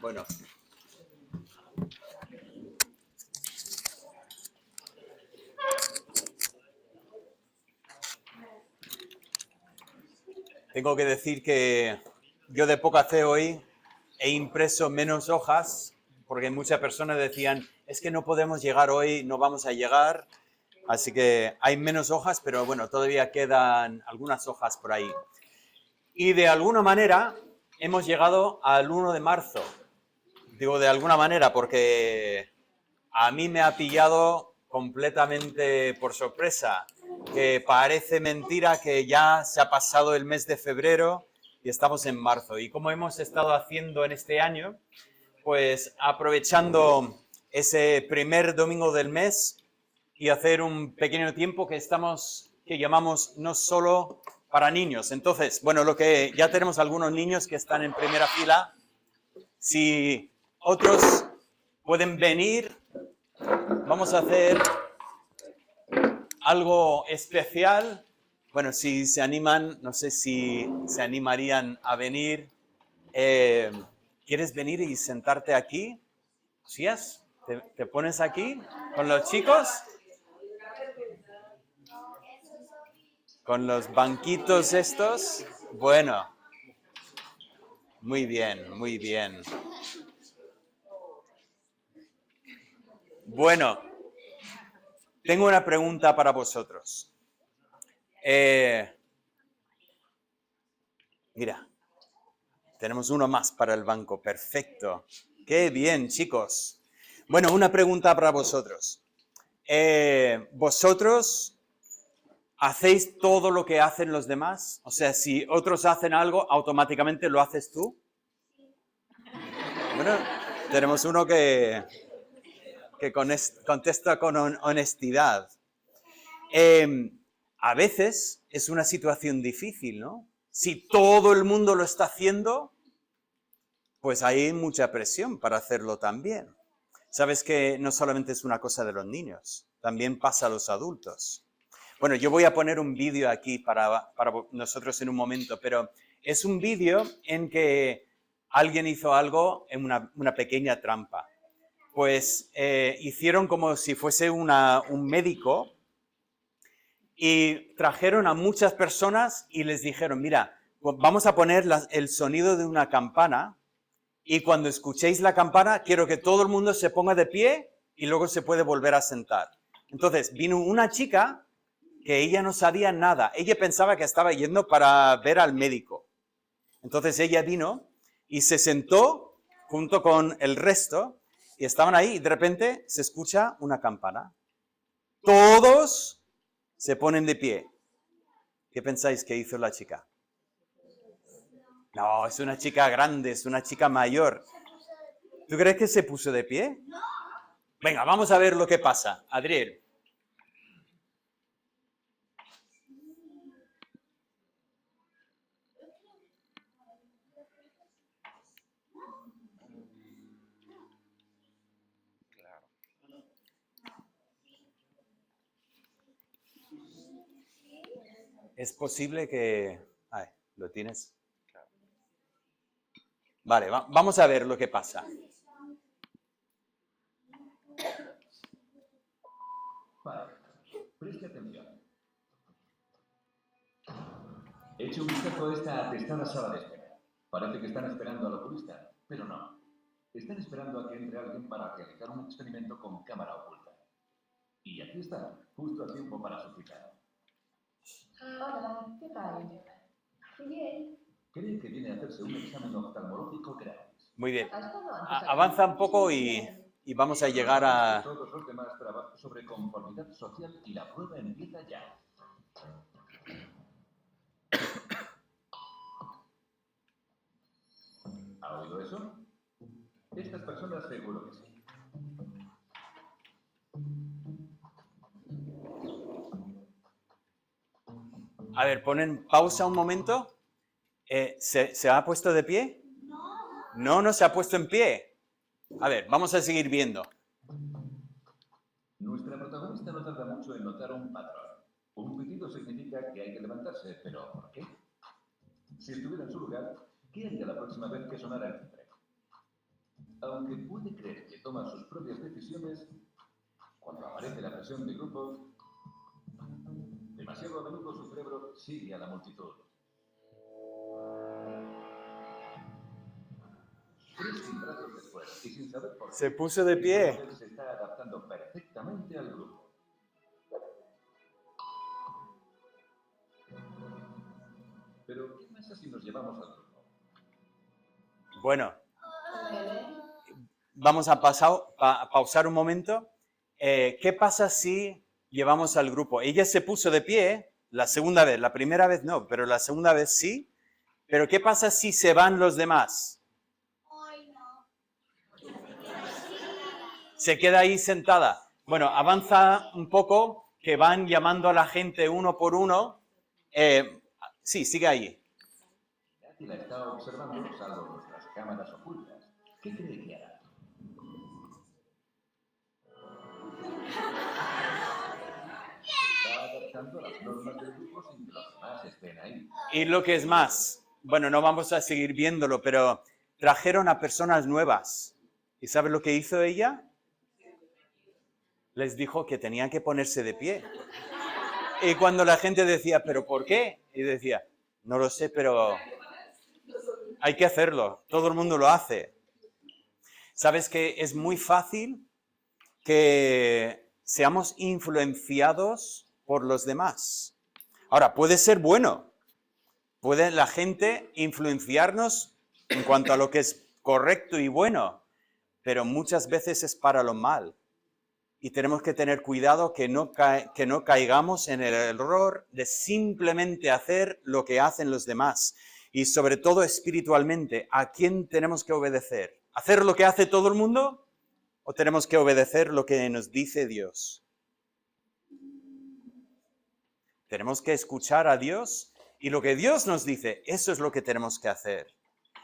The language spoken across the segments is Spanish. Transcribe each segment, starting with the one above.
Bueno. Tengo que decir que yo de poca fe hoy he impreso menos hojas porque muchas personas decían, es que no podemos llegar hoy, no vamos a llegar. Así que hay menos hojas, pero bueno, todavía quedan algunas hojas por ahí. Y de alguna manera hemos llegado al 1 de marzo. Digo de alguna manera porque a mí me ha pillado completamente por sorpresa, que parece mentira que ya se ha pasado el mes de febrero y estamos en marzo. Y como hemos estado haciendo en este año, pues aprovechando ese primer domingo del mes y hacer un pequeño tiempo que llamamos no solo para niños. Entonces, bueno, ya tenemos algunos niños que están en primera fila. Si otros pueden venir, vamos a hacer algo especial. Bueno, si se animan, no sé si se animarían a venir. ¿Quieres venir y sentarte aquí? ¿Sías? ¿Te pones aquí con los chicos? ¿Con los banquitos estos? Bueno, muy bien, muy bien. Bueno, tengo una pregunta para vosotros. Mira, tenemos uno más para el banco, perfecto. Qué bien, chicos. Bueno, una pregunta para vosotros. ¿Vosotros hacéis todo lo que hacen los demás? O sea, si otros hacen algo, ¿automáticamente lo haces tú? Bueno, tenemos uno que contesta con honestidad. A veces es una situación difícil, ¿no? Si todo el mundo lo está haciendo, pues hay mucha presión para hacerlo también. Sabes que no solamente es una cosa de los niños, también pasa a los adultos. Bueno, yo voy a poner un vídeo aquí para nosotros en un momento, pero es un vídeo en que alguien hizo algo en una pequeña trampa. Pues hicieron como si fuese un médico y trajeron a muchas personas y les dijeron, mira, vamos a poner el sonido de una campana y cuando escuchéis la campana quiero que todo el mundo se ponga de pie y luego se puede volver a sentar. Entonces vino una chica que ella no sabía nada, ella pensaba que estaba yendo para ver al médico. Entonces ella vino y se sentó junto con el resto y estaban ahí y de repente se escucha una campana. Todos se ponen de pie. ¿Qué pensáis que hizo la chica? No, es una chica grande, es una chica mayor. ¿Tú crees que se puso de pie? Venga, vamos a ver lo que pasa. Adriel. Es posible que... Ay, ¿lo tienes? Vale, vamos a ver lo que pasa. Vale, preste atención. Eche un vistazo a esta atestada sala de espera. Parece que están esperando al oculista, pero no. Están esperando a que entre alguien para realizar un experimento con cámara oculta. Y aquí está, justo a tiempo para su cita. Hola, ¿qué tal? Qué bien. Cree que viene a hacerse un examen oftalmológico gratis. Muy bien. ¿Has estado antes aquí? Avanza un poco y vamos a llegar a... Todos los demás trabajan sobre conformidad social y la prueba empieza ya. ¿Ha oído eso? Estas personas seguro que sí. A ver, ponen pausa un momento. ¿Se ha puesto de pie? No, no se ha puesto en pie. A ver, vamos a seguir viendo. Nuestra protagonista no tarda mucho en notar un patrón. Un pitido significa que hay que levantarse, pero ¿por qué? Si estuviera en su lugar, ¿qué haría la próxima vez que sonara el timbre? Aunque puede creer que toma sus propias decisiones, cuando aparece la presión de grupo, demasiado a menudo su cerebro sigue a la multitud. 3 filtrados después, y sin saber por qué, Se puso de pie. se está adaptando perfectamente al grupo. Pero, ¿qué pasa si nos llevamos al grupo? Bueno, vamos a pausar un momento. ¿Qué pasa si llevamos al grupo? Ella se puso de pie la segunda vez, la primera vez no, pero la segunda vez sí. Pero ¿qué pasa si se van los demás? Se queda ahí sentada. Bueno, avanza un poco, que van llamando a la gente uno por uno. Sí, sigue ahí. Nadie la está observando, salvo nuestras cámaras ocultas. ¿Qué cree que hará? Está adaptando a las normas del grupo sin que los demás estén ahí. Y lo que es más, bueno, no vamos a seguir viéndolo, pero trajeron a personas nuevas. ¿Y sabes lo que hizo ella? Les dijo que tenían que ponerse de pie. Y cuando la gente decía, ¿pero por qué? Y decía, no lo sé, pero hay que hacerlo. Todo el mundo lo hace. ¿Sabes que es muy fácil que seamos influenciados por los demás? Ahora, puede ser bueno. Puede la gente influenciarnos en cuanto a lo que es correcto y bueno, pero muchas veces es para lo mal. Y tenemos que tener cuidado que no caigamos en el error de simplemente hacer lo que hacen los demás. Y sobre todo espiritualmente, ¿a quién tenemos que obedecer? ¿Hacer lo que hace todo el mundo? ¿O tenemos que obedecer lo que nos dice Dios? Tenemos que escuchar a Dios y lo que Dios nos dice, eso es lo que tenemos que hacer.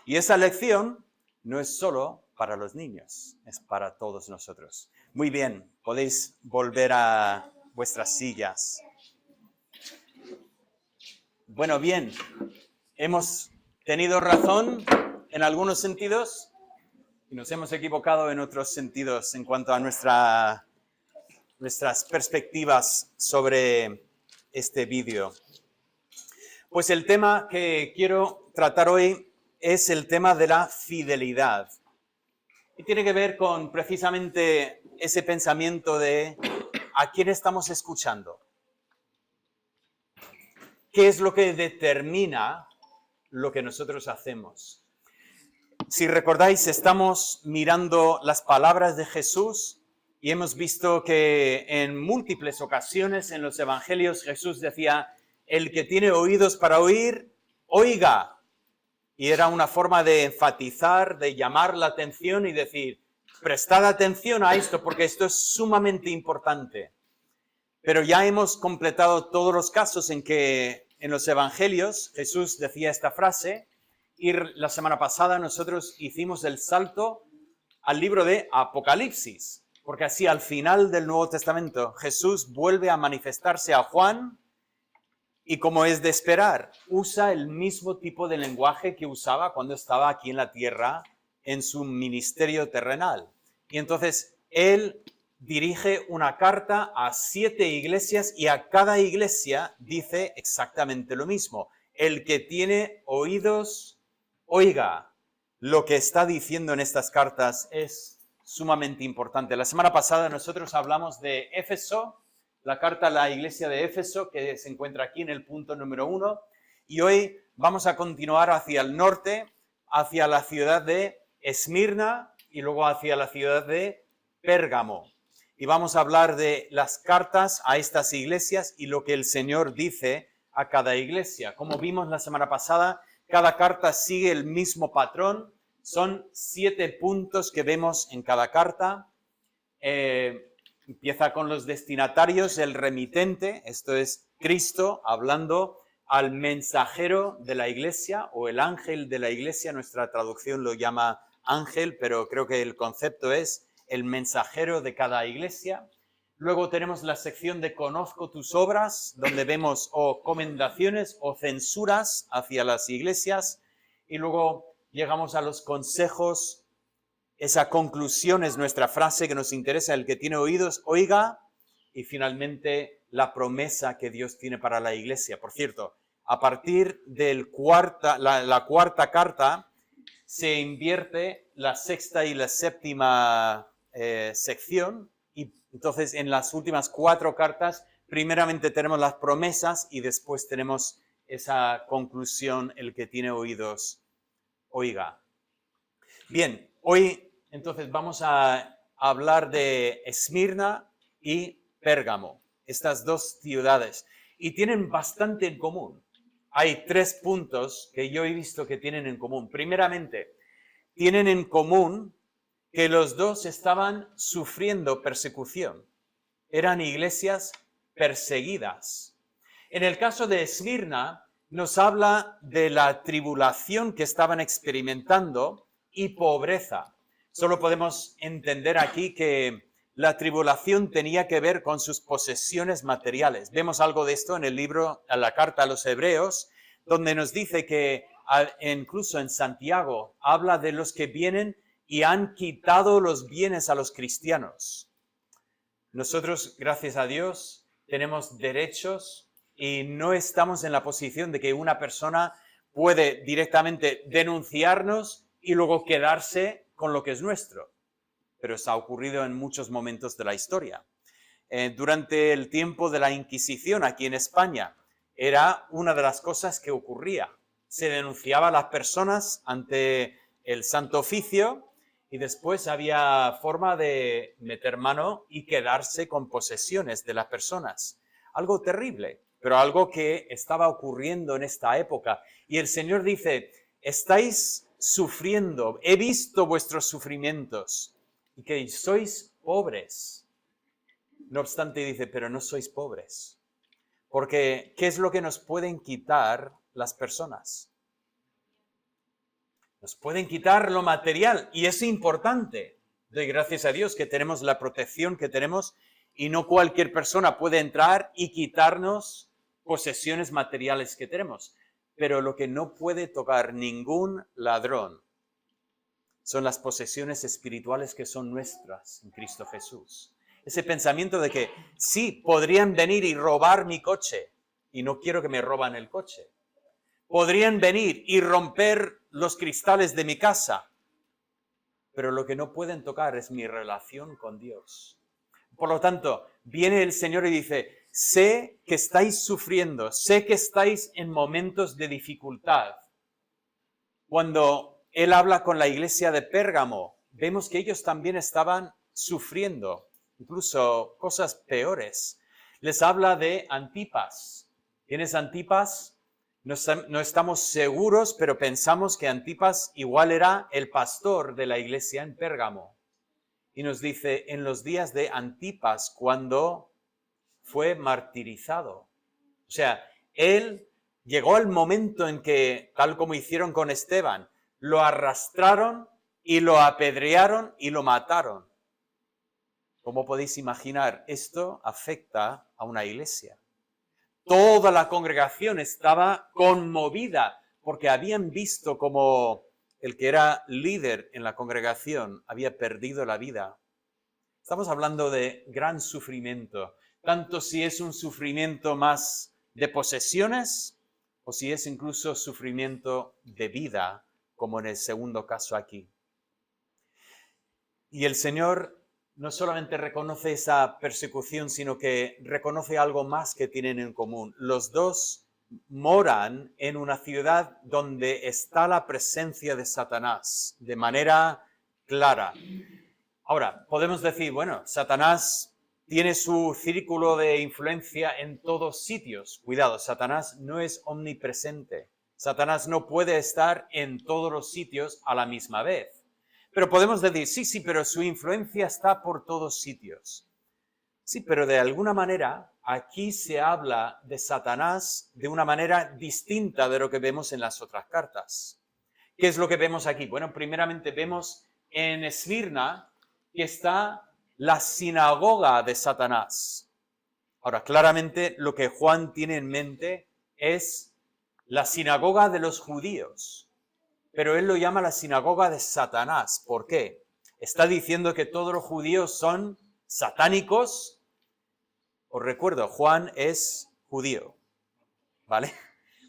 Y esa lección no es solo para los niños, es para todos nosotros. Muy bien, podéis volver a vuestras sillas. Bueno, bien, hemos tenido razón en algunos sentidos y nos hemos equivocado en otros sentidos en cuanto a nuestras perspectivas sobre este vídeo. Pues el tema que quiero tratar hoy es el tema de la fidelidad. Y tiene que ver con precisamente ese pensamiento de ¿a quién estamos escuchando? ¿Qué es lo que determina lo que nosotros hacemos? Si recordáis, estamos mirando las palabras de Jesús y hemos visto que en múltiples ocasiones en los evangelios Jesús decía, el que tiene oídos para oír, oiga. Y era una forma de enfatizar, de llamar la atención y decir, prestad atención a esto porque esto es sumamente importante. Pero ya hemos completado todos los casos en que en los evangelios Jesús decía esta frase y la semana pasada nosotros hicimos el salto al libro de Apocalipsis, porque así al final del Nuevo Testamento Jesús vuelve a manifestarse a Juan. Y como es de esperar, usa el mismo tipo de lenguaje que usaba cuando estaba aquí en la tierra en su ministerio terrenal. Y entonces él dirige una carta a 7 iglesias y a cada iglesia dice exactamente lo mismo. El que tiene oídos, oiga. Lo que está diciendo en estas cartas es sumamente importante. La semana pasada nosotros hablamos de Éfeso, la carta a la iglesia de Éfeso, que se encuentra aquí en el punto número 1. Y hoy vamos a continuar hacia el norte, hacia la ciudad de Esmirna y luego hacia la ciudad de Pérgamo. Y vamos a hablar de las cartas a estas iglesias y lo que el Señor dice a cada iglesia. Como vimos la semana pasada, cada carta sigue el mismo patrón. Son 7 puntos que vemos en cada carta. Empieza con los destinatarios, el remitente, esto es Cristo hablando al mensajero de la iglesia o el ángel de la iglesia, nuestra traducción lo llama ángel, pero creo que el concepto es el mensajero de cada iglesia. Luego tenemos la sección de Conozco tus obras, donde vemos o comendaciones o censuras hacia las iglesias, y luego llegamos a los consejos Esa conclusión es nuestra frase que nos interesa, el que tiene oídos, oiga, y finalmente la promesa que Dios tiene para la iglesia. Por cierto, a partir de la cuarta carta se invierte la sexta y la séptima sección, y entonces en las últimas 4 cartas, primeramente tenemos las promesas y después tenemos esa conclusión, el que tiene oídos, oiga. Bien, hoy entonces vamos a hablar de Esmirna y Pérgamo, estas 2 ciudades, y tienen bastante en común. Hay 3 puntos que yo he visto que tienen en común. Primeramente, tienen en común que los 2 estaban sufriendo persecución. Eran iglesias perseguidas. En el caso de Esmirna, nos habla de la tribulación que estaban experimentando y pobreza. Solo podemos entender aquí que la tribulación tenía que ver con sus posesiones materiales. Vemos algo de esto en el libro, en la carta a los Hebreos, donde nos dice que incluso en Santiago habla de los que vienen y han quitado los bienes a los cristianos. Nosotros, gracias a Dios, tenemos derechos y no estamos en la posición de que una persona puede directamente denunciarnos y luego quedarse con lo que es nuestro. Pero eso ha ocurrido en muchos momentos de la historia. Durante el tiempo de la Inquisición aquí en España, era una de las cosas que ocurría. Se denunciaba a las personas ante el Santo Oficio y después había forma de meter mano y quedarse con posesiones de las personas. Algo terrible, pero algo que estaba ocurriendo en esta época. Y el Señor dice, estáis sufriendo, he visto vuestros sufrimientos y que sois pobres. No obstante dice, pero no sois pobres. Porque, ¿qué es lo que nos pueden quitar las personas? Nos pueden quitar lo material y es importante. Doy gracias a Dios que tenemos la protección que tenemos y no cualquier persona puede entrar y quitarnos posesiones materiales que tenemos. Pero lo que no puede tocar ningún ladrón son las posesiones espirituales que son nuestras en Cristo Jesús. Ese pensamiento de que sí, podrían venir y robar mi coche y no quiero que me roban el coche. Podrían venir y romper los cristales de mi casa, pero lo que no pueden tocar es mi relación con Dios. Por lo tanto, viene el Señor y dice, sé que estáis sufriendo, sé que estáis en momentos de dificultad. Cuando Él habla con la iglesia de Pérgamo, vemos que ellos también estaban sufriendo, incluso cosas peores. Les habla de Antipas. ¿Quién es Antipas? No estamos seguros, pero pensamos que Antipas igual era el pastor de la iglesia en Pérgamo. Y nos dice, en los días de Antipas, cuando fue martirizado. O sea, él llegó el momento en que, tal como hicieron con Esteban, lo arrastraron y lo apedrearon y lo mataron. ¿Cómo podéis imaginar? Esto afecta a una iglesia. Toda la congregación estaba conmovida porque habían visto como el que era líder en la congregación había perdido la vida. Estamos hablando de gran sufrimiento, tanto si es un sufrimiento más de posesiones o si es incluso sufrimiento de vida, como en el segundo caso aquí. Y el Señor no solamente reconoce esa persecución, sino que reconoce algo más que tienen en común. Los 2 moran en una ciudad donde está la presencia de Satanás de manera clara. Ahora, podemos decir, bueno, Satanás tiene su círculo de influencia en todos sitios. Cuidado, Satanás no es omnipresente. Satanás no puede estar en todos los sitios a la misma vez. Pero podemos decir, sí, pero su influencia está por todos sitios. Sí, pero de alguna manera aquí se habla de Satanás de una manera distinta de lo que vemos en las otras cartas. ¿Qué es lo que vemos aquí? Bueno, primeramente vemos en Esmirna que está la sinagoga de Satanás. Ahora, claramente lo que Juan tiene en mente es la sinagoga de los judíos. Pero él lo llama la sinagoga de Satanás. ¿Por qué? está diciendo que todos los judíos son satánicos. Os recuerdo, Juan es judío, ¿vale?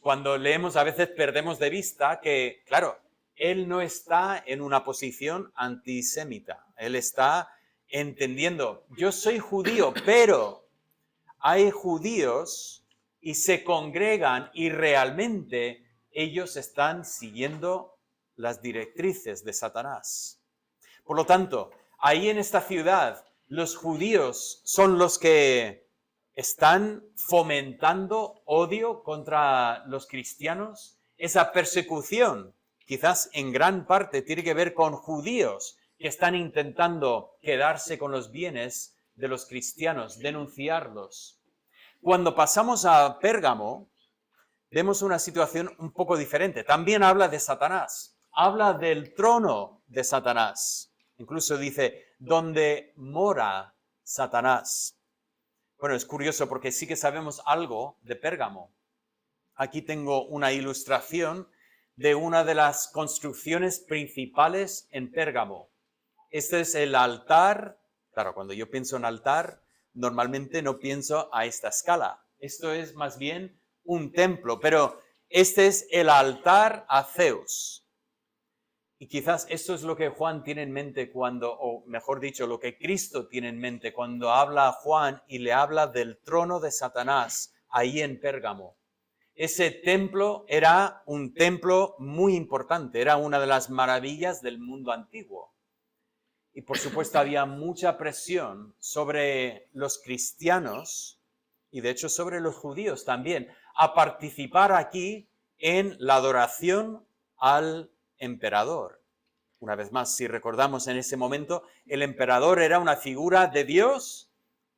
Cuando leemos a veces perdemos de vista que, claro, él no está en una posición antisemita. Él está entendiendo, yo soy judío, pero hay judíos y se congregan y realmente ellos están siguiendo las directrices de Satanás. Por lo tanto, ahí en esta ciudad, los judíos son los que están fomentando odio contra los cristianos. Esa persecución, quizás en gran parte, tiene que ver con judíos que están intentando quedarse con los bienes de los cristianos, denunciarlos. Cuando pasamos a Pérgamo, vemos una situación un poco diferente. También habla de Satanás, habla del trono de Satanás. Incluso dice, donde mora Satanás. Bueno, es curioso porque sí que sabemos algo de Pérgamo. Aquí tengo una ilustración de una de las construcciones principales en Pérgamo. Este es el altar. Claro, cuando yo pienso en altar, normalmente no pienso a esta escala. Esto es más bien un templo, pero este es el altar a Zeus. Y quizás esto es lo que Juan tiene en mente cuando, o mejor dicho, lo que Cristo tiene en mente cuando habla a Juan y le habla del trono de Satanás ahí en Pérgamo. Ese templo era un templo muy importante, era una de las maravillas del mundo antiguo. Y por supuesto había mucha presión sobre los cristianos y de hecho sobre los judíos también, a participar aquí en la adoración al emperador. Una vez más, si recordamos en ese momento, el emperador era una figura de Dios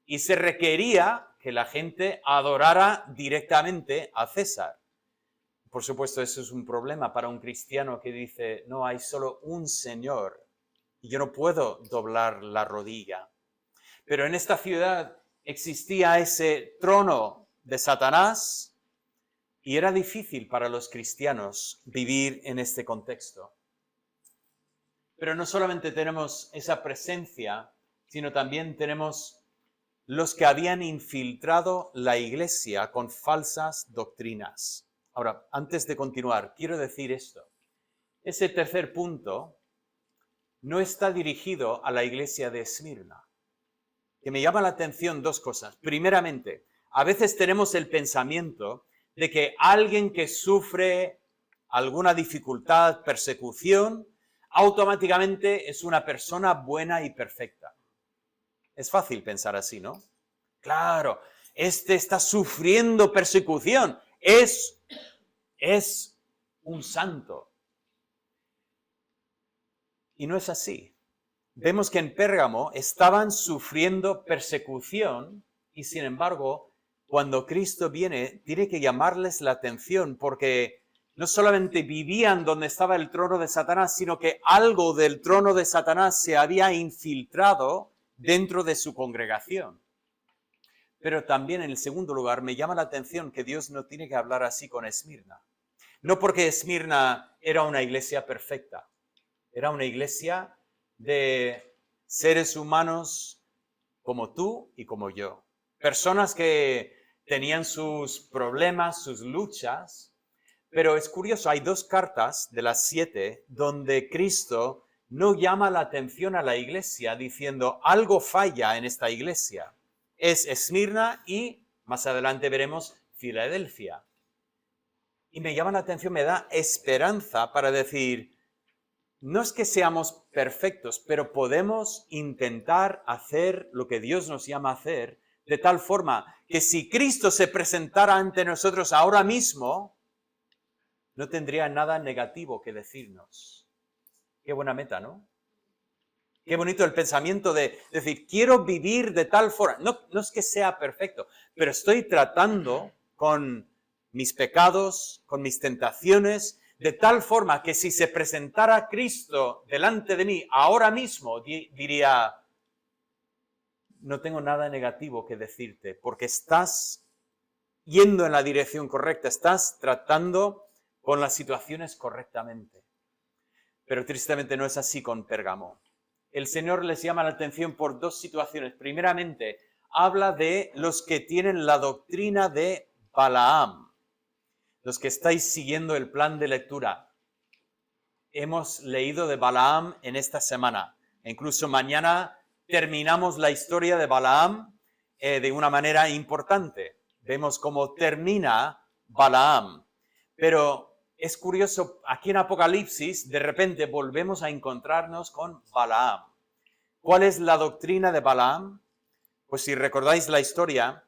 y se requería que la gente adorara directamente a César. Por supuesto, eso es un problema para un cristiano que dice, no, hay solo un Señor y yo no puedo doblar la rodilla. Pero en esta ciudad existía ese trono de Satanás y era difícil para los cristianos vivir en este contexto. Pero no solamente tenemos esa presencia, sino también tenemos los que habían infiltrado la iglesia con falsas doctrinas. Ahora, antes de continuar, quiero decir esto. Ese tercer punto no está dirigido a la iglesia de Esmirna. Que me llama la atención dos cosas. Primeramente, a veces tenemos el pensamiento de que alguien que sufre alguna dificultad, persecución, automáticamente es una persona buena y perfecta. Es fácil pensar así, ¿no? Claro, este está sufriendo persecución, es un santo. Y no es así. Vemos que en Pérgamo estaban sufriendo persecución y sin embargo, cuando Cristo viene, tiene que llamarles la atención porque no solamente vivían donde estaba el trono de Satanás, sino que algo del trono de Satanás se había infiltrado dentro de su congregación. Pero también en el segundo lugar me llama la atención que Dios no tiene que hablar así con Esmirna. No porque Esmirna era una iglesia perfecta, era una iglesia de seres humanos como tú y como yo. Personas que tenían sus problemas, sus luchas, pero es curioso, hay 2 cartas de las 7 donde Cristo no llama la atención a la iglesia diciendo algo falla en esta iglesia. Es Esmirna y más adelante veremos Filadelfia. Y me llama la atención, me da esperanza para decir, no es que seamos perfectos, pero podemos intentar hacer lo que Dios nos llama a hacer, de tal forma que si Cristo se presentara ante nosotros ahora mismo, no tendría nada negativo que decirnos. Qué buena meta, ¿no? Qué bonito el pensamiento de decir, quiero vivir de tal forma. No es que sea perfecto, pero estoy tratando con mis pecados, con mis tentaciones, de tal forma que si se presentara Cristo delante de mí ahora mismo, diría, no tengo nada negativo que decirte, porque estás yendo en la dirección correcta, estás tratando con las situaciones correctamente. Pero tristemente no es así con Pérgamo. el Señor les llama la atención por dos situaciones. Primeramente, habla de los que tienen la doctrina de Balaam, los que estáis siguiendo el plan de lectura. Hemos leído de Balaam en esta semana. Incluso mañana terminamos la historia de Balaam de una manera importante. Vemos cómo termina Balaam. Pero es curioso, aquí en Apocalipsis, de repente volvemos a encontrarnos con Balaam. ¿Cuál es la doctrina de Balaam? Pues si recordáis la historia,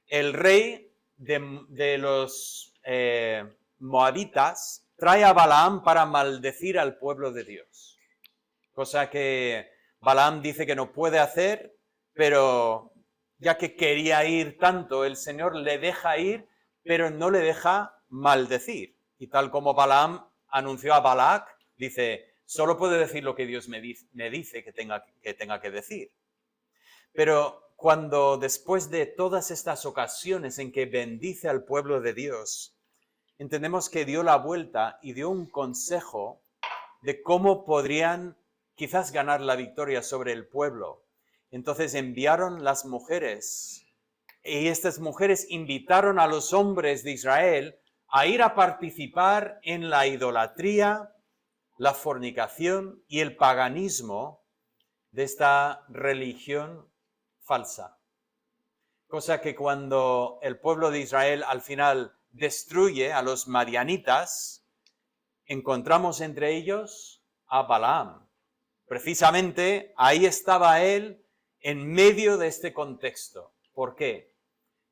el rey de los moabitas trae a Balaam para maldecir al pueblo de Dios. Cosa que Balaam dice que no puede hacer, pero ya que quería ir tanto, el Señor le deja ir, pero no le deja maldecir. Y tal como Balaam anunció a Balac, dice, solo puedo decir lo que Dios me dice que tenga que decir. Pero cuando después de todas estas ocasiones en que bendice al pueblo de Dios, entendemos que dio la vuelta y dio un consejo de cómo podrían quizás ganar la victoria sobre el pueblo. Entonces enviaron las mujeres y estas mujeres invitaron a los hombres de Israel a ir a participar en la idolatría, la fornicación y el paganismo de esta religión falsa. Cosa que cuando el pueblo de Israel al final destruye a los madianitas, encontramos entre ellos a Balaam. Precisamente ahí estaba él en medio de este contexto. ¿Por qué?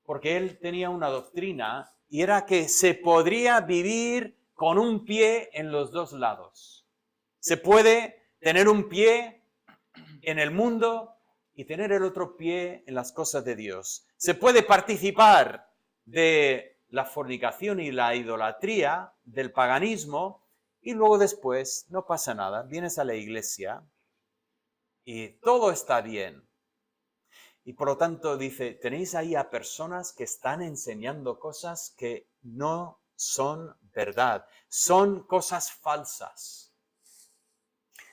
Porque él tenía una doctrina y era que se podría vivir con un pie en los dos lados. Se puede tener un pie en el mundo y tener el otro pie en las cosas de Dios. Se puede participar de la fornicación y la idolatría, del paganismo, y luego después no pasa nada. Vienes a la iglesia y todo está bien. Y por lo tanto dice, tenéis ahí a personas que están enseñando cosas que no son verdad, son cosas falsas.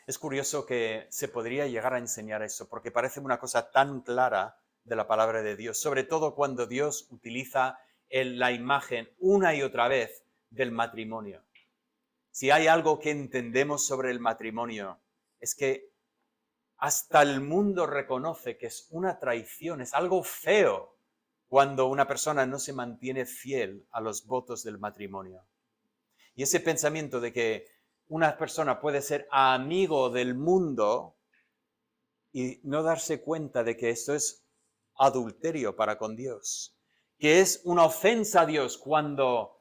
Es curioso que se podría llegar a enseñar eso, porque parece una cosa tan clara de la palabra de Dios, sobre todo cuando Dios utiliza la imagen una y otra vez del matrimonio. Si hay algo que entendemos sobre el matrimonio, es que hasta el mundo reconoce que es una traición, es algo feo cuando una persona no se mantiene fiel a los votos del matrimonio. Y ese pensamiento de que una persona puede ser amigo del mundo y no darse cuenta de que esto es adulterio para con Dios, que es una ofensa a Dios cuando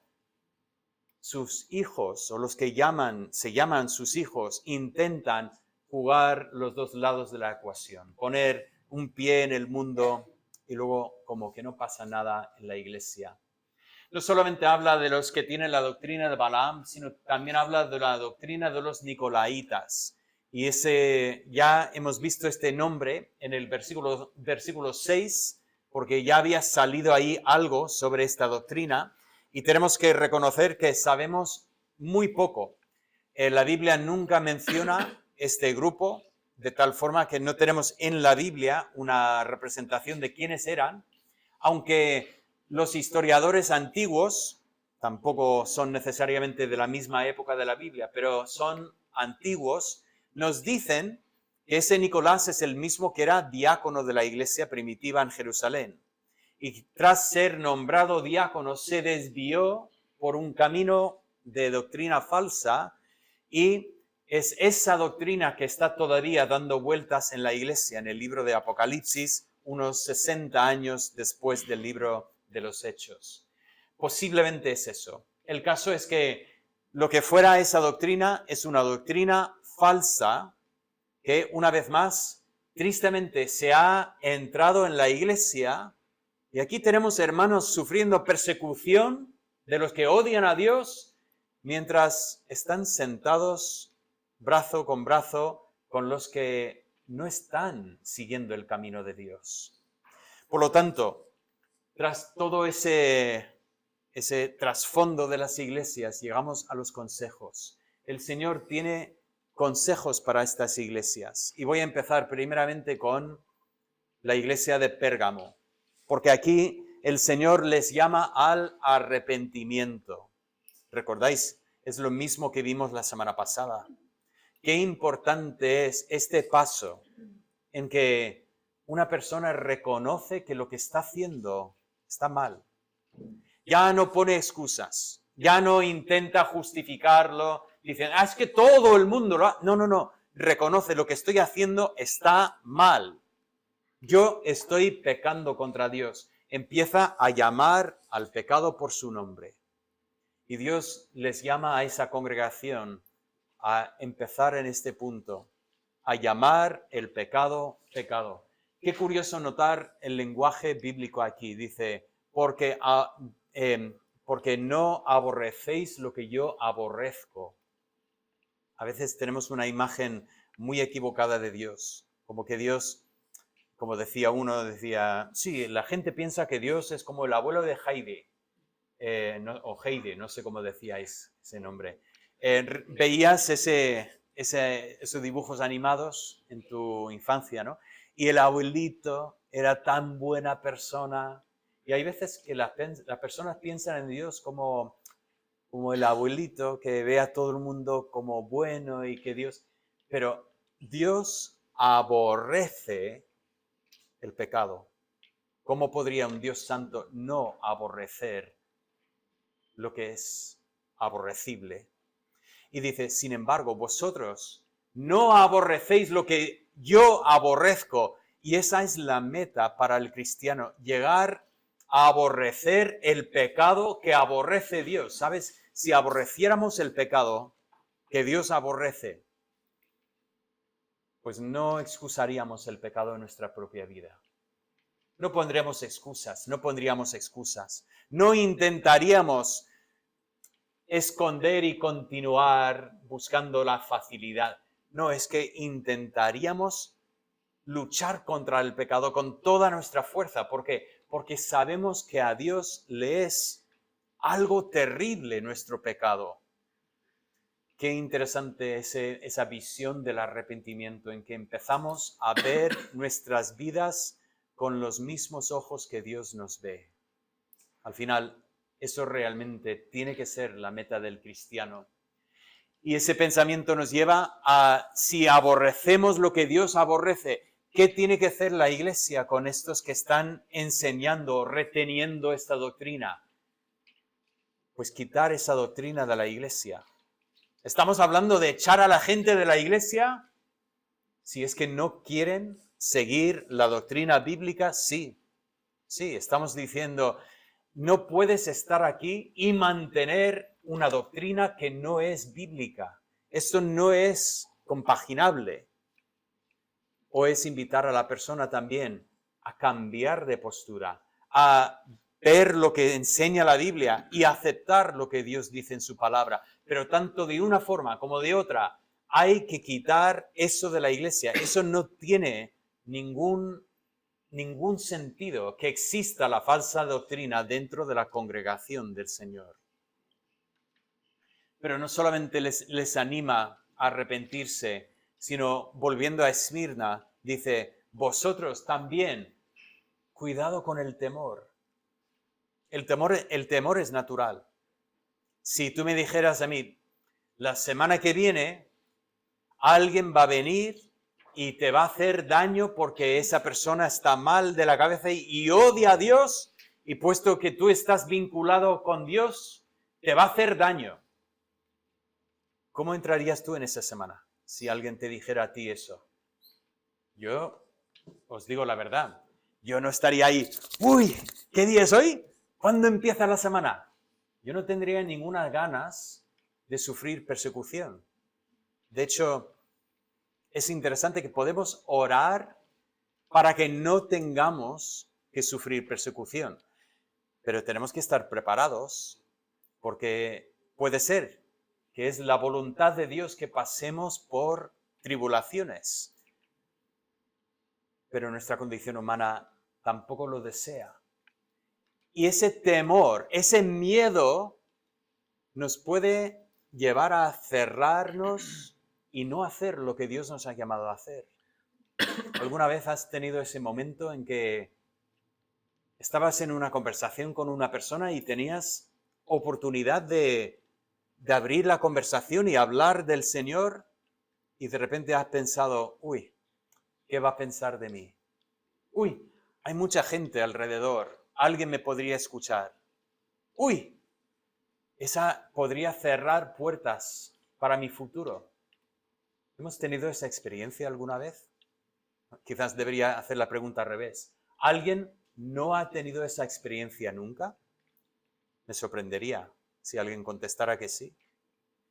sus hijos o los que se llaman sus hijos intentan jugar los dos lados de la ecuación, poner un pie en el mundo y luego como que no pasa nada en la iglesia. No solamente habla de los que tienen la doctrina de Balaam, sino también habla de la doctrina de los nicolaitas. Y ya hemos visto este nombre en el versículo 6, porque ya había salido ahí algo sobre esta doctrina, y tenemos que reconocer que sabemos muy poco. La Biblia nunca menciona este grupo, de tal forma que no tenemos en la Biblia una representación de quiénes eran, aunque los historiadores antiguos, tampoco son necesariamente de la misma época de la Biblia, pero son antiguos, nos dicen que ese Nicolás es el mismo que era diácono de la iglesia primitiva en Jerusalén. Y tras ser nombrado diácono se desvió por un camino de doctrina falsa y es esa doctrina que está todavía dando vueltas en la iglesia, en el libro de Apocalipsis, unos 60 años después del libro de los Hechos. Posiblemente es eso. El caso es que lo que fuera esa doctrina es una doctrina falsa que, una vez más, tristemente se ha entrado en la iglesia y aquí tenemos hermanos sufriendo persecución de los que odian a Dios mientras están sentados brazo con los que no están siguiendo el camino de Dios. Por lo tanto, tras todo ese trasfondo de las iglesias, llegamos a los consejos. El Señor tiene consejos para estas iglesias. Y voy a empezar primeramente con la iglesia de Pérgamo, porque aquí el Señor les llama al arrepentimiento. ¿Recordáis? Es lo mismo que vimos la semana pasada. Qué importante es este paso en que una persona reconoce que lo que está haciendo está mal. Ya no pone excusas, ya no intenta justificarlo, dicen, es que todo el mundo lo hace. No, reconoce lo que estoy haciendo está mal. Yo estoy pecando contra Dios. Empieza a llamar al pecado por su nombre. Y Dios les llama a esa congregación a empezar en este punto, a llamar el pecado, pecado. Qué curioso notar el lenguaje bíblico aquí. Dice, porque no aborrecéis lo que yo aborrezco. A veces tenemos una imagen muy equivocada de Dios, como que Dios, como decía uno, sí, la gente piensa que Dios es como el abuelo de Heidi, o Heidi, no sé cómo decíais ese nombre. Veías esos dibujos animados en tu infancia, ¿no? Y el abuelito era tan buena persona. Y hay veces que las personas piensan en Dios como el abuelito que ve a todo el mundo como bueno y que Dios... Pero Dios aborrece el pecado. ¿Cómo podría un Dios santo no aborrecer lo que es aborrecible? Y dice, sin embargo, vosotros no aborrecéis lo que yo aborrezco. Y esa es la meta para el cristiano, llegar a aborrecer el pecado que aborrece Dios. ¿Sabes? Si aborreciéramos el pecado que Dios aborrece, pues no excusaríamos el pecado en nuestra propia vida. No pondríamos excusas, no intentaríamos esconder y continuar buscando la facilidad. No, es que intentaríamos luchar contra el pecado con toda nuestra fuerza. ¿Por qué? Porque sabemos que a Dios le es algo terrible nuestro pecado. Qué interesante esa visión del arrepentimiento en que empezamos a ver nuestras vidas con los mismos ojos que Dios nos ve. Al final, eso realmente tiene que ser la meta del cristiano. Y ese pensamiento nos lleva a, si aborrecemos lo que Dios aborrece, ¿qué tiene que hacer la iglesia con estos que están enseñando, reteniendo esta doctrina? Pues quitar esa doctrina de la iglesia. ¿Estamos hablando de echar a la gente de la iglesia? Si es que no quieren seguir la doctrina bíblica, sí. Sí, estamos diciendo, no puedes estar aquí y mantener una doctrina que no es bíblica. Esto no es compaginable. O es invitar a la persona también a cambiar de postura, a ver lo que enseña la Biblia y aceptar lo que Dios dice en su palabra. Pero tanto de una forma como de otra, hay que quitar eso de la iglesia. Eso no tiene ningún sentido que exista la falsa doctrina dentro de la congregación del Señor. Pero no solamente les anima a arrepentirse, sino volviendo a Esmirna, dice, vosotros también, cuidado con el temor. El temor es natural. Si tú me dijeras a mí, la semana que viene, alguien va a venir y te va a hacer daño porque esa persona está mal de la cabeza y odia a Dios, y puesto que tú estás vinculado con Dios, te va a hacer daño. ¿Cómo entrarías tú en esa semana si alguien te dijera a ti eso? Yo os digo la verdad, yo no estaría ahí, uy, ¿qué día es hoy? ¿Cuándo empieza la semana? Yo no tendría ninguna ganas de sufrir persecución. De hecho, es interesante que podemos orar para que no tengamos que sufrir persecución. Pero tenemos que estar preparados porque puede ser que es la voluntad de Dios que pasemos por tribulaciones. Pero nuestra condición humana tampoco lo desea. Y ese temor, ese miedo nos puede llevar a cerrarnos y no hacer lo que Dios nos ha llamado a hacer. ¿Alguna vez has tenido ese momento en que estabas en una conversación con una persona y tenías oportunidad de abrir la conversación y hablar del Señor y de repente has pensado, uy, ¿qué va a pensar de mí? Uy, hay mucha gente alrededor, alguien me podría escuchar. Uy, esa podría cerrar puertas para mi futuro. ¿Hemos tenido esa experiencia alguna vez? Quizás debería hacer la pregunta al revés. ¿Alguien no ha tenido esa experiencia nunca? Me sorprendería si alguien contestara que sí.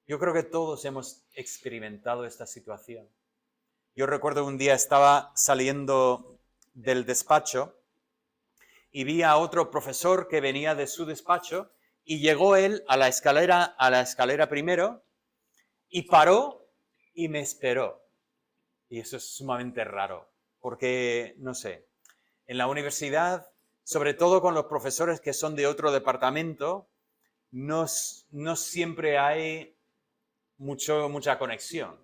Yo creo que todos hemos experimentado esta situación. Yo recuerdo un día estaba saliendo del despacho y vi a otro profesor que venía de su despacho y llegó él a la escalera primero y paró y me esperó. Y eso es sumamente raro, porque, no sé, en la universidad, sobre todo con los profesores que son de otro departamento, no siempre hay mucha conexión.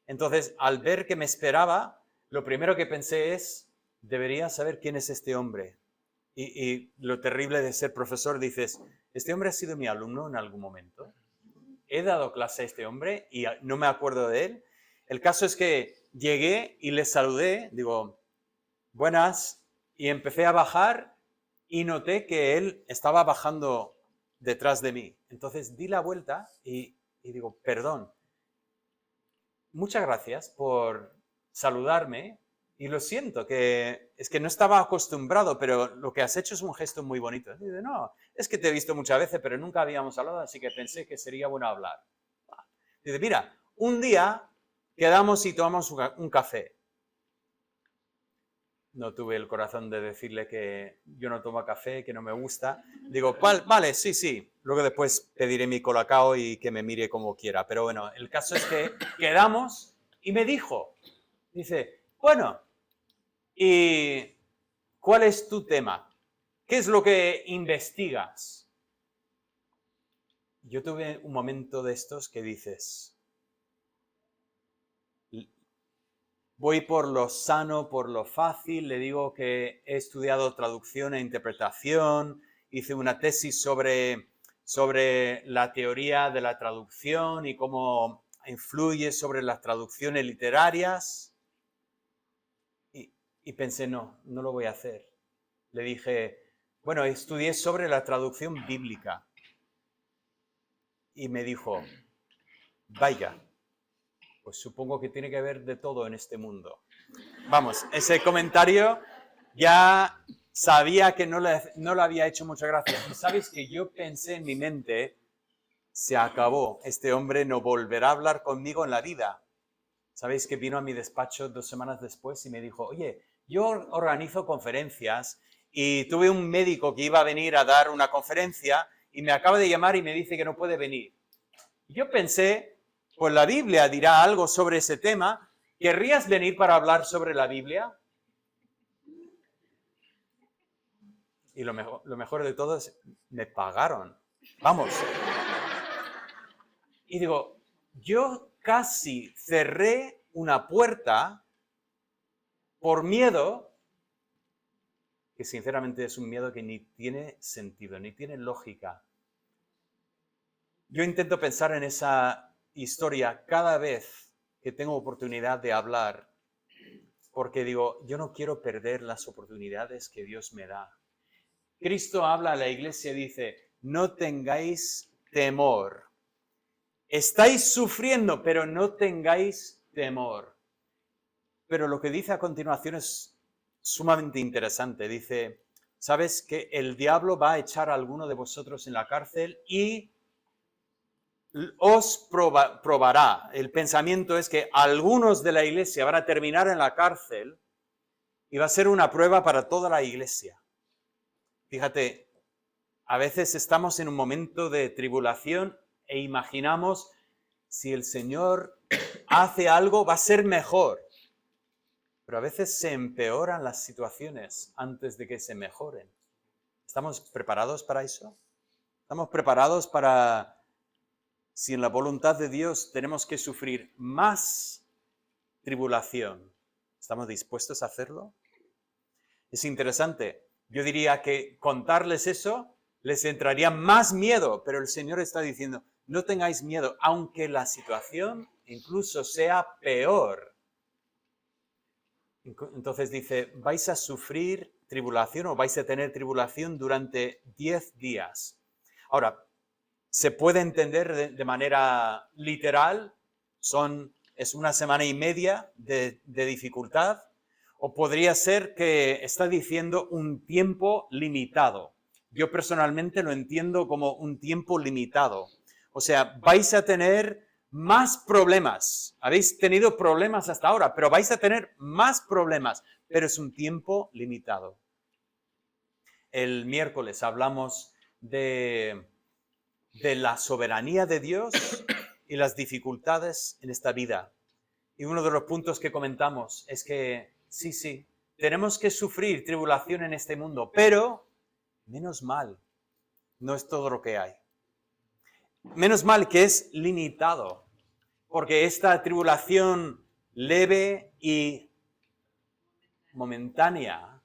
Entonces, al ver que me esperaba, lo primero que pensé es, debería saber quién es este hombre. Y lo terrible de ser profesor, dices, ¿este hombre ha sido mi alumno en algún momento? ¿He dado clase a este hombre y no me acuerdo de él? El caso es que llegué y le saludé, digo, buenas, y empecé a bajar y noté que él estaba bajando detrás de mí. Entonces di la vuelta y digo, perdón, muchas gracias por saludarme y lo siento, que es que no estaba acostumbrado, pero lo que has hecho es un gesto muy bonito. Y dice, no, es que te he visto muchas veces, pero nunca habíamos hablado, así que pensé que sería bueno hablar. Dice, mira, un día quedamos y tomamos un café. No tuve el corazón de decirle que yo no tomo café, que no me gusta. Digo, vale, sí. Luego después pediré mi colacao y que me mire como quiera. Pero bueno, el caso es que quedamos y me dice, bueno, ¿y cuál es tu tema? ¿Qué es lo que investigas? Yo tuve un momento de estos que dices, voy por lo sano, por lo fácil, le digo que he estudiado traducción e interpretación, hice una tesis sobre la teoría de la traducción y cómo influye sobre las traducciones literarias. Y pensé, no lo voy a hacer. Le dije, bueno, estudié sobre la traducción bíblica. Y me dijo, vaya, pues supongo que tiene que haber de todo en este mundo. Vamos, ese comentario ya sabía que no le había hecho mucha gracia. Y sabes que yo pensé en mi mente, se acabó, este hombre no volverá a hablar conmigo en la vida. Sabéis que vino a mi despacho 2 semanas después y me dijo, oye, yo organizo conferencias y tuve un médico que iba a venir a dar una conferencia y me acaba de llamar y me dice que no puede venir. Y yo pensé, pues la Biblia dirá algo sobre ese tema. ¿Querrías venir para hablar sobre la Biblia? Y lo mejor de todo es, me pagaron. Vamos. Y digo, yo casi cerré una puerta por miedo, que sinceramente es un miedo que ni tiene sentido, ni tiene lógica. Yo intento pensar en esa historia cada vez que tengo oportunidad de hablar, porque digo, yo no quiero perder las oportunidades que Dios me da. Cristo habla a la iglesia y dice, no tengáis temor. Estáis sufriendo, pero no tengáis temor. Pero lo que dice a continuación es sumamente interesante. Dice, ¿sabes que el diablo va a echar a alguno de vosotros en la cárcel y os probará? El pensamiento es que algunos de la iglesia van a terminar en la cárcel y va a ser una prueba para toda la iglesia. Fíjate, a veces estamos en un momento de tribulación e imaginamos si el Señor hace algo va a ser mejor. Pero a veces se empeoran las situaciones antes de que se mejoren. ¿Estamos preparados para eso? ¿Estamos preparados para si en la voluntad de Dios tenemos que sufrir más tribulación, ¿estamos dispuestos a hacerlo? Es interesante. Yo diría que contarles eso les entraría más miedo, pero el Señor está diciendo, no tengáis miedo, aunque la situación incluso sea peor. Entonces dice, vais a sufrir tribulación o vais a tener tribulación durante 10 días. Ahora, se puede entender de manera literal, es una semana y media de dificultad, o podría ser que está diciendo un tiempo limitado. Yo personalmente lo entiendo como un tiempo limitado. O sea, vais a tener más problemas. Habéis tenido problemas hasta ahora, pero vais a tener más problemas, pero es un tiempo limitado. El miércoles hablamos de la soberanía de Dios y las dificultades en esta vida. Y uno de los puntos que comentamos es que sí, tenemos que sufrir tribulación en este mundo, pero menos mal, no es todo lo que hay. Menos mal que es limitado, porque esta tribulación leve y momentánea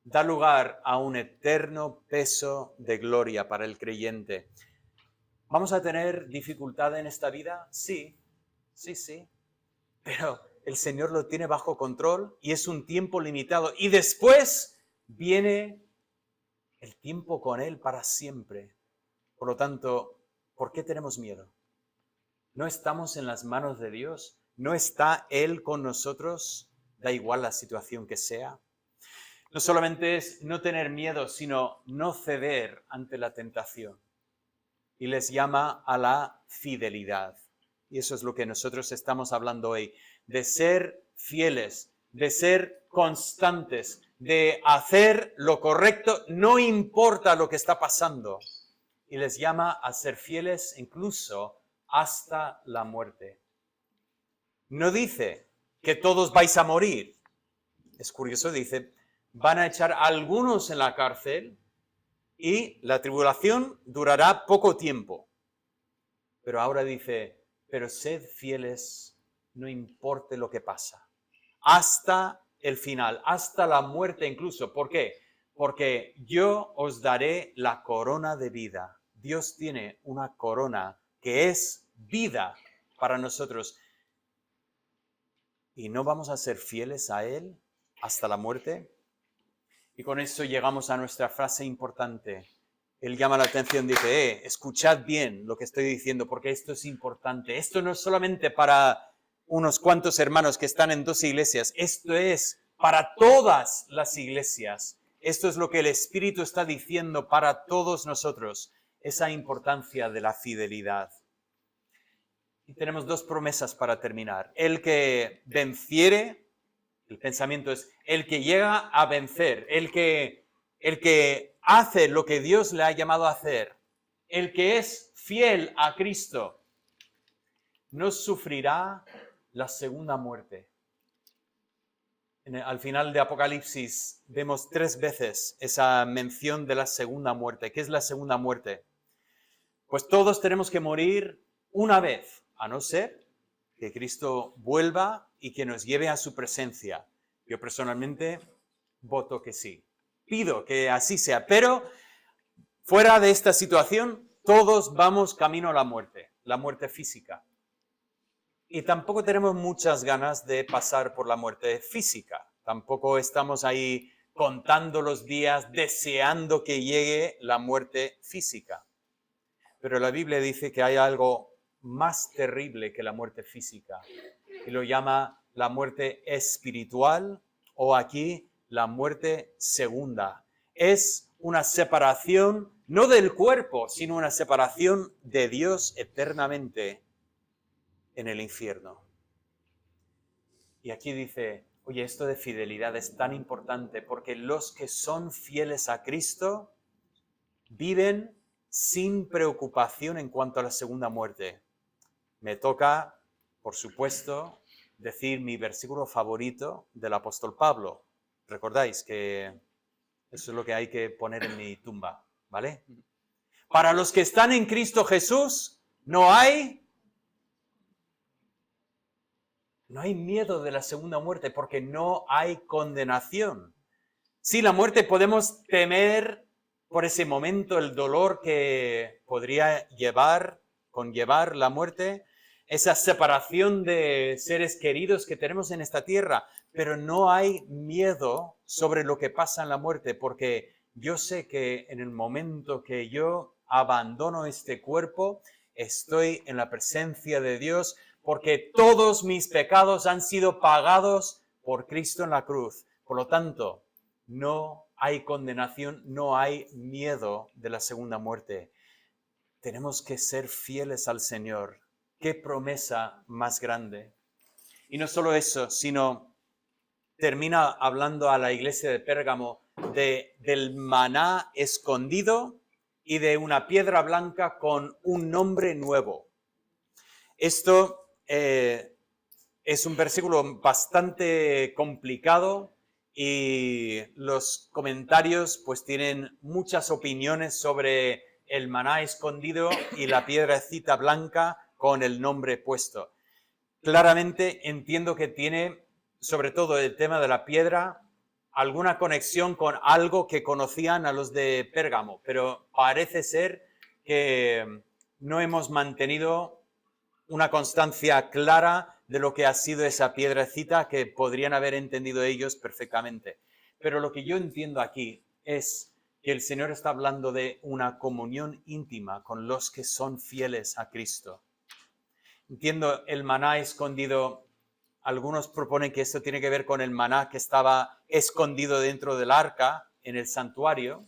da lugar a un eterno peso de gloria para el creyente. ¿Vamos a tener dificultad en esta vida? Sí, pero el Señor lo tiene bajo control y es un tiempo limitado. Y después viene el tiempo con Él para siempre. Por lo tanto, ¿por qué tenemos miedo? ¿No estamos en las manos de Dios? ¿No está Él con nosotros? Da igual la situación que sea. No solamente es no tener miedo, sino no ceder ante la tentación. Y les llama a la fidelidad. Y eso es lo que nosotros estamos hablando hoy, de ser fieles, de ser constantes, de hacer lo correcto, no importa lo que está pasando. Y les llama a ser fieles incluso hasta la muerte. No dice que todos vais a morir. Es curioso, dice, van a echar a algunos en la cárcel y la tribulación durará poco tiempo. Pero ahora dice, pero sed fieles, no importe lo que pasa, hasta el final, hasta la muerte incluso. ¿Por qué? Porque yo os daré la corona de vida. Dios tiene una corona que es vida para nosotros. ¿Y no vamos a ser fieles a Él hasta la muerte? Y con eso llegamos a nuestra frase importante. Él llama la atención, dice, escuchad bien lo que estoy diciendo, porque esto es importante. Esto no es solamente para unos cuantos hermanos que están en 2 iglesias, esto es para todas las iglesias. Esto es lo que el Espíritu está diciendo para todos nosotros, esa importancia de la fidelidad. Y tenemos 2 promesas para terminar. El que venciere, el pensamiento es, el que llega a vencer, el que hace lo que Dios le ha llamado a hacer, el que es fiel a Cristo, no sufrirá la segunda muerte. Al final de Apocalipsis vemos 3 veces esa mención de la segunda muerte. ¿Qué es la segunda muerte? Pues todos tenemos que morir una vez, a no ser que Cristo vuelva y que nos lleve a su presencia. Yo personalmente voto que sí. Pido que así sea, pero fuera de esta situación, todos vamos camino a la muerte física. Y tampoco tenemos muchas ganas de pasar por la muerte física. Tampoco estamos ahí contando los días, deseando que llegue la muerte física. Pero la Biblia dice que hay algo más terrible que la muerte física, y lo llama la muerte espiritual, o aquí la muerte segunda. Es una separación, no del cuerpo, sino una separación de Dios eternamente en el infierno. Y aquí dice, oye, esto de fidelidad es tan importante porque los que son fieles a Cristo viven sin preocupación en cuanto a la segunda muerte. Me toca, por supuesto, decir mi versículo favorito del apóstol Pablo. Recordáis que eso es lo que hay que poner en mi tumba, ¿vale? Para los que están en Cristo Jesús, No hay miedo de la segunda muerte porque no hay condenación. Sí, la muerte podemos temer por ese momento, el dolor que podría conllevar la muerte, esa separación de seres queridos que tenemos en esta tierra, pero no hay miedo sobre lo que pasa en la muerte, porque yo sé que en el momento que yo abandono este cuerpo, estoy en la presencia de Dios, porque todos mis pecados han sido pagados por Cristo en la cruz. Por lo tanto, no hay condenación, no hay miedo de la segunda muerte. Tenemos que ser fieles al Señor. ¡Qué promesa más grande! Y no solo eso, sino termina hablando a la iglesia de Pérgamo del maná escondido y de una piedra blanca con un nombre nuevo. Esto es un versículo bastante complicado y los comentarios pues tienen muchas opiniones sobre el maná escondido y la piedrecita blanca con el nombre puesto. Claramente entiendo que tiene, sobre todo el tema de la piedra, alguna conexión con algo que conocían a los de Pérgamo, pero parece ser que no hemos mantenido una constancia clara de lo que ha sido esa piedrecita que podrían haber entendido ellos perfectamente. Pero lo que yo entiendo aquí es que el Señor está hablando de una comunión íntima con los que son fieles a Cristo. Entiendo el maná escondido. Algunos proponen que esto tiene que ver con el maná que estaba escondido dentro del arca en el santuario,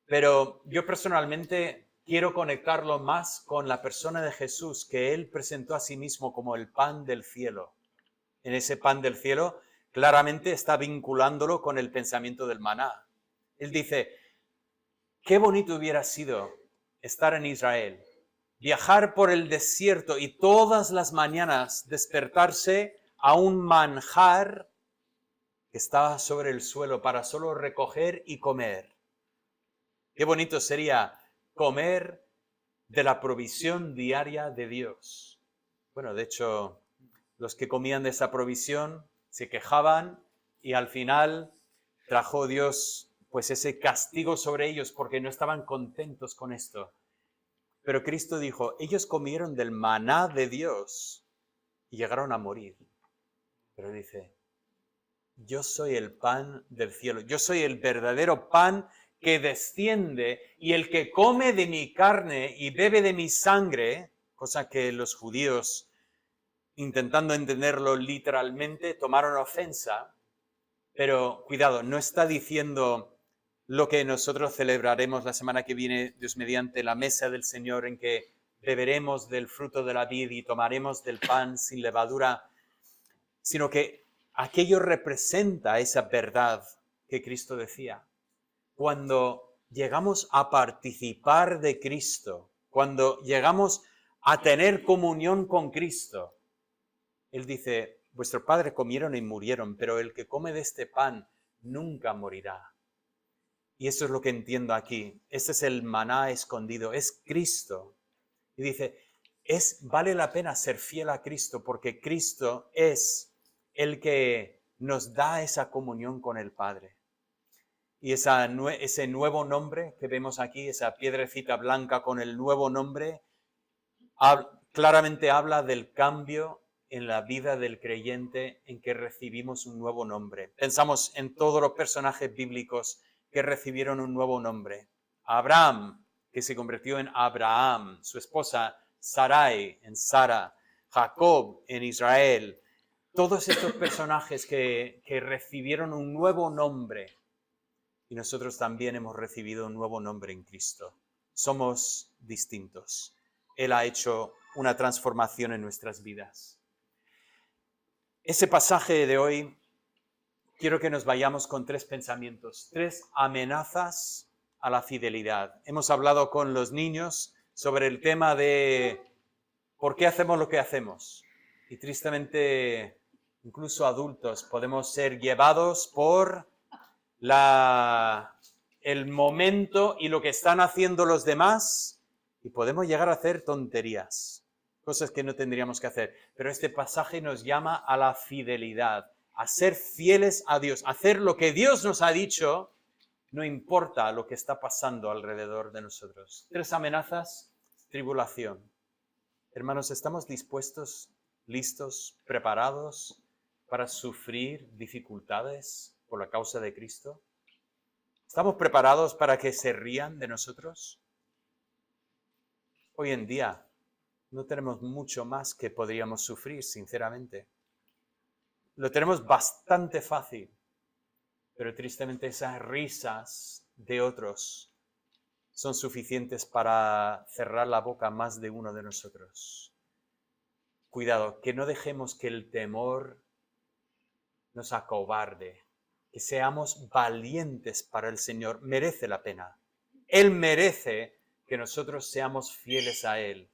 pero yo personalmente quiero conectarlo más con la persona de Jesús, que Él presentó a sí mismo como el pan del cielo. En ese pan del cielo claramente está vinculándolo con el pensamiento del maná. Él dice, qué bonito hubiera sido estar en Israel, viajar por el desierto y todas las mañanas despertarse a un manjar que estaba sobre el suelo para solo recoger y comer. Qué bonito sería comer de la provisión diaria de Dios. Bueno, de hecho, los que comían de esa provisión se quejaban y al final trajo Dios pues ese castigo sobre ellos porque no estaban contentos con esto. Pero Cristo dijo, ellos comieron del maná de Dios y llegaron a morir. Pero dice, yo soy el pan del cielo, yo soy el verdadero pan que desciende, y el que come de mi carne y bebe de mi sangre, cosa que los judíos, intentando entenderlo literalmente, tomaron ofensa, pero cuidado, no está diciendo lo que nosotros celebraremos la semana que viene, Dios mediante, la mesa del Señor, en que beberemos del fruto de la vid y tomaremos del pan sin levadura, sino que aquello representa esa verdad que Cristo decía. Cuando llegamos a participar de Cristo, cuando llegamos a tener comunión con Cristo, Él dice, vuestros padres comieron y murieron, pero el que come de este pan nunca morirá. Y eso es lo que entiendo aquí. Este es el maná escondido, es Cristo. Y dice, vale la pena ser fiel a Cristo porque Cristo es el que nos da esa comunión con el Padre. Y ese nuevo nombre que vemos aquí, esa piedrecita blanca con el nuevo nombre, claramente habla del cambio en la vida del creyente en que recibimos un nuevo nombre. Pensamos en todos los personajes bíblicos que recibieron un nuevo nombre. Abraham, que se convirtió en Abraham, su esposa Sarai en Sara, Jacob en Israel. Todos estos personajes que recibieron un nuevo nombre. Y nosotros también hemos recibido un nuevo nombre en Cristo. Somos distintos. Él ha hecho una transformación en nuestras vidas. Ese pasaje de hoy, quiero que nos vayamos con 3 pensamientos, 3 amenazas a la fidelidad. Hemos hablado con los niños sobre el tema de por qué hacemos lo que hacemos. Y tristemente, incluso adultos, podemos ser llevados por el momento y lo que están haciendo los demás Y podemos llegar a hacer tonterías, cosas que no tendríamos que hacer. Pero este pasaje nos llama a la fidelidad, a ser fieles a Dios, a hacer lo que Dios nos ha dicho, no importa lo que está pasando alrededor de nosotros. 3 amenazas, tribulación. Hermanos, ¿estamos dispuestos, listos, preparados para sufrir dificultades por la causa de Cristo? ¿Estamos preparados para que se rían de nosotros? Hoy en día no tenemos mucho más que podríamos sufrir, sinceramente. Lo tenemos bastante fácil, pero tristemente esas risas de otros son suficientes para cerrar la boca a más de uno de nosotros. Cuidado, que no dejemos que el temor nos acobarde, que seamos valientes para el Señor. Merece la pena. Él merece que nosotros seamos fieles a Él.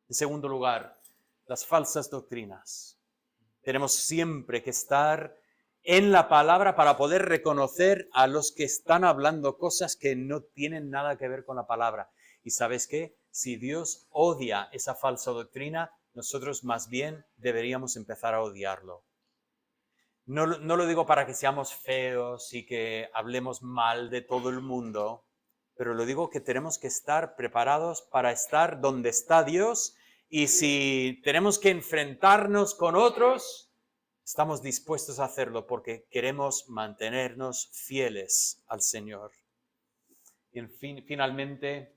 En segundo lugar, las falsas doctrinas. Tenemos siempre que estar en la palabra para poder reconocer a los que están hablando cosas que no tienen nada que ver con la palabra. ¿Y sabes qué? Si Dios odia esa falsa doctrina, nosotros más bien deberíamos empezar a odiarlo. No lo digo para que seamos feos y que hablemos mal de todo el mundo, pero lo digo que tenemos que estar preparados para estar donde está Dios, y si tenemos que enfrentarnos con otros, estamos dispuestos a hacerlo porque queremos mantenernos fieles al Señor. Y finalmente,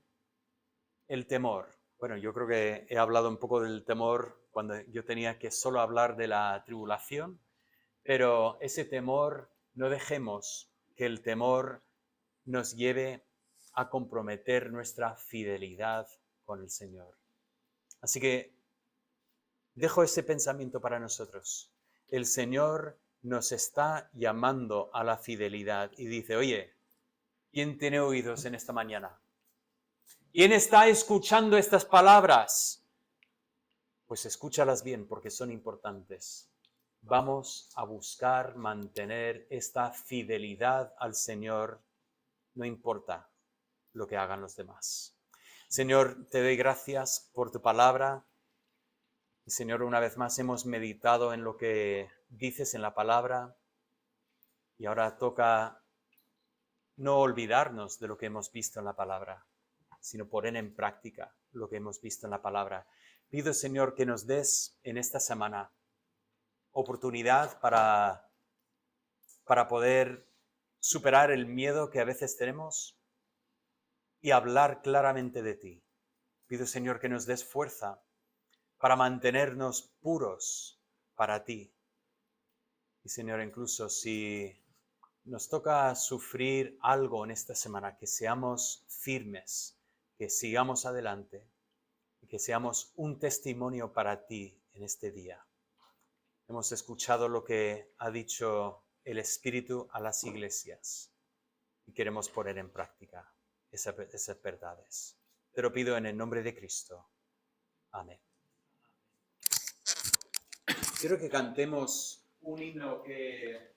el temor. Bueno, yo creo que he hablado un poco del temor cuando yo tenía que solo hablar de la tribulación, pero ese temor, no dejemos que el temor nos lleve a comprometer nuestra fidelidad con el Señor. Así que dejo ese pensamiento para nosotros. El Señor nos está llamando a la fidelidad y dice, oye, ¿quién tiene oídos en esta mañana? ¿Quién está escuchando estas palabras? Pues escúchalas bien porque son importantes. Vamos a buscar mantener esta fidelidad al Señor, no importa lo que hagan los demás. Señor, te doy gracias por tu palabra. Y Señor, una vez más hemos meditado en lo que dices en la palabra. Y ahora toca no olvidarnos de lo que hemos visto en la palabra, sino poner en práctica lo que hemos visto en la palabra. Pido, Señor, que nos des en esta semana oportunidad para poder superar el miedo que a veces tenemos y hablar claramente de ti. Pido, Señor, que nos des fuerza para mantenernos puros para ti. Y, Señor, incluso si nos toca sufrir algo en esta semana, que seamos firmes, que sigamos adelante y que seamos un testimonio para ti en este día. Hemos escuchado lo que ha dicho el Espíritu a las iglesias y queremos poner en práctica esas verdades. Te lo pido en el nombre de Cristo. Amén. Quiero que cantemos un himno que